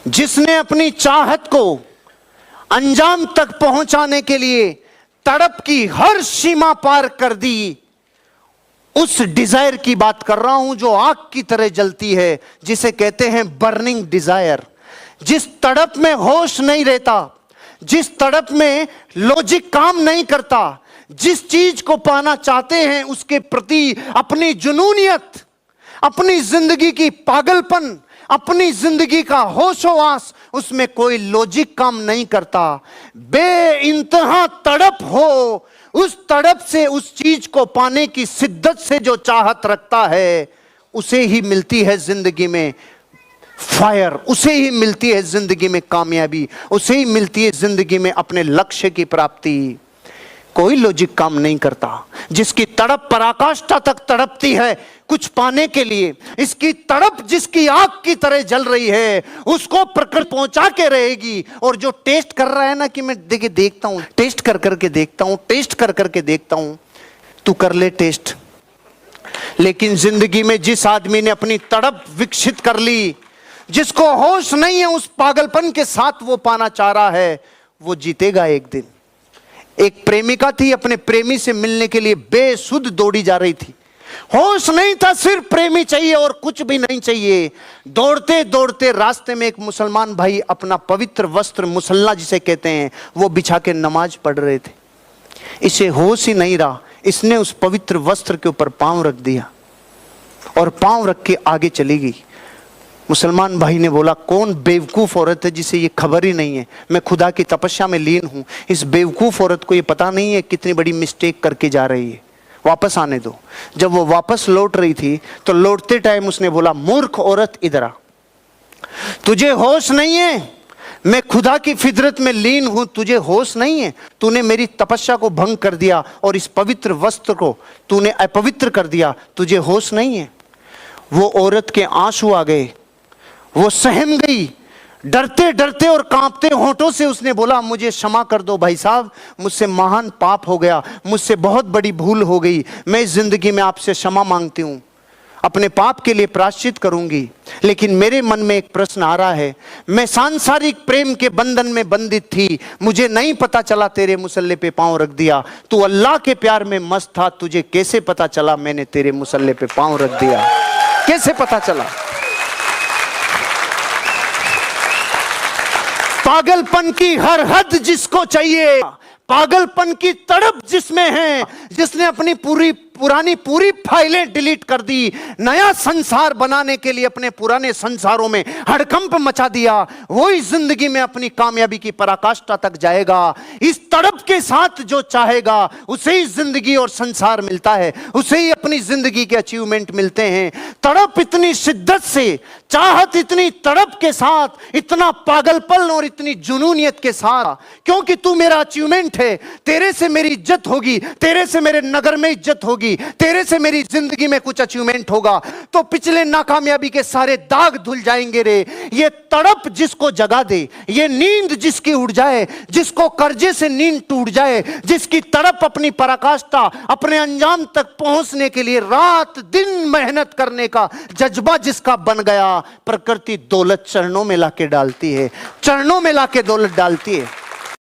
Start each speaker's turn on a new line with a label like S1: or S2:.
S1: जिसने अपनी चाहत को अंजाम तक पहुंचाने के लिए तड़प की हर सीमा पार कर दी, उस डिजायर की बात कर रहा हूं जो आग की तरह जलती है, जिसे कहते हैं बर्निंग डिजायर। जिस तड़प में होश नहीं रहता, जिस तड़प में लॉजिक काम नहीं करता, जिस चीज को पाना चाहते हैं उसके प्रति अपनी जुनूनियत, अपनी जिंदगी की पागलपन, अपनी जिंदगी का होशोवास, उसमें कोई लॉजिक काम नहीं करता, बेइंतहा तड़प हो, उस तड़प से उस चीज को पाने की शिद्दत से जो चाहत रखता है, उसे ही मिलती है जिंदगी में फायर, उसे ही मिलती है जिंदगी में कामयाबी, उसे ही मिलती है जिंदगी में अपने लक्ष्य की प्राप्ति। कोई लॉजिक काम नहीं करता। जिसकी तड़प पराकाष्ठा तक तड़पती है कुछ पाने के लिए, इसकी तड़प जिसकी आग की तरह जल रही है, उसको प्रकृति पहुंचा के रहेगी। और जो टेस्ट कर रहा है ना कि मैं देखता हूं, टेस्ट कर करके देखता हूं, टेस्ट कर करके देखता हूं, तू कर ले टेस्ट। लेकिन जिंदगी में जिस आदमी ने अपनी तड़प विकसित कर ली, जिसको होश नहीं है, उस पागलपन के साथ वो पाना चाह रहा है, वो जीतेगा एक दिन। एक प्रेमिका थी, अपने प्रेमी से मिलने के लिए बेसुध दौड़ी जा रही थी। होश नहीं था, सिर्फ प्रेमी चाहिए और कुछ भी नहीं चाहिए। दौड़ते दौड़ते रास्ते में एक मुसलमान भाई अपना पवित्र वस्त्र, मुसल्ला जिसे कहते हैं, वो बिछा के नमाज पढ़ रहे थे। इसे होश ही नहीं रहा, इसने उस पवित्र वस्त्र के ऊपर पांव रख दिया और पांव रख के आगे चली गई। मुसलमान भाई ने बोला, कौन बेवकूफ़ औरत है जिसे ये खबर ही नहीं है मैं खुदा की तपस्या में लीन हूँ। इस बेवकूफ़ औरत को ये पता नहीं है कितनी बड़ी मिस्टेक करके जा रही है, वापस आने दो। जब वो वापस लौट रही थी तो लौटते टाइम उसने बोला, मूर्ख औरत इधर आ, तुझे होश नहीं है, मैं खुदा की फितरत में लीन हूं, तुझे होश नहीं है, तूने मेरी तपस्या को भंग कर दिया और इस पवित्र वस्त्र को तूने अपवित्र कर दिया, तुझे होश नहीं है। वो औरत के आंसू आ गए, वो सहम गई, डरते डरते और कांपते होंठों से उसने बोला, मुझे क्षमा कर दो भाई साहब, मुझसे महान पाप हो गया, मुझसे बहुत बड़ी भूल हो गई, मैं इस जिंदगी में आपसे क्षमा मांगती हूँ, अपने पाप के लिए प्रायश्चित करूंगी। लेकिन मेरे मन में एक प्रश्न आ रहा है, मैं सांसारिक प्रेम के बंधन में बंधित थी, मुझे नहीं पता चला तेरे मुसल्ले पे पांव रख दिया। तू अल्लाह के प्यार में मस्त था, तुझे कैसे पता चला मैंने तेरे मुसल्ले पे पांव रख दिया? कैसे पता चला? पागलपन की हर हद जिसको चाहिए, पागलपन की तड़प जिसमें है, जिसने अपनी पूरी फाइलें डिलीट कर दी, नया संसार बनाने के लिए अपने पुराने संसारों में हड़कंप मचा दिया, वही जिंदगी में अपनी कामयाबी की पराकाष्ठा तक जाएगा। इस तड़प के साथ जो चाहेगा उसे ही जिंदगी और संसार मिलता है, उसे ही अपनी जिंदगी के अचीवमेंट मिलते हैं। तड़प इतनी शिद्दत से, चाहत इतनी तड़प के साथ, इतना पागलपन और इतनी जुनूनियत के साथ, क्योंकि तू मेरा अचीवमेंट है, तेरे से मेरी इज्जत होगी, तेरे से मेरे नगर में इज्जत होगी, तेरे से मेरी जिंदगी में कुछ अचीवमेंट होगा, तो पिछले नाकामयाबी के सारे दाग धुल जाएंगे रे। ये तड़प जिसको जगा दे, ये नींद जिसकी उड़ जाए, जिसको कर्जे से नींद टूट जाए, जिसकी तड़प अपनी पराकाष्ठा, अपने अंजाम तक पहुंचने के लिए रात दिन मेहनत करने का जज्बा जिसका बन गया, प्रकृति दौलत चरणों में लाके डालती है, चरणों में लाके दौलत डालती है।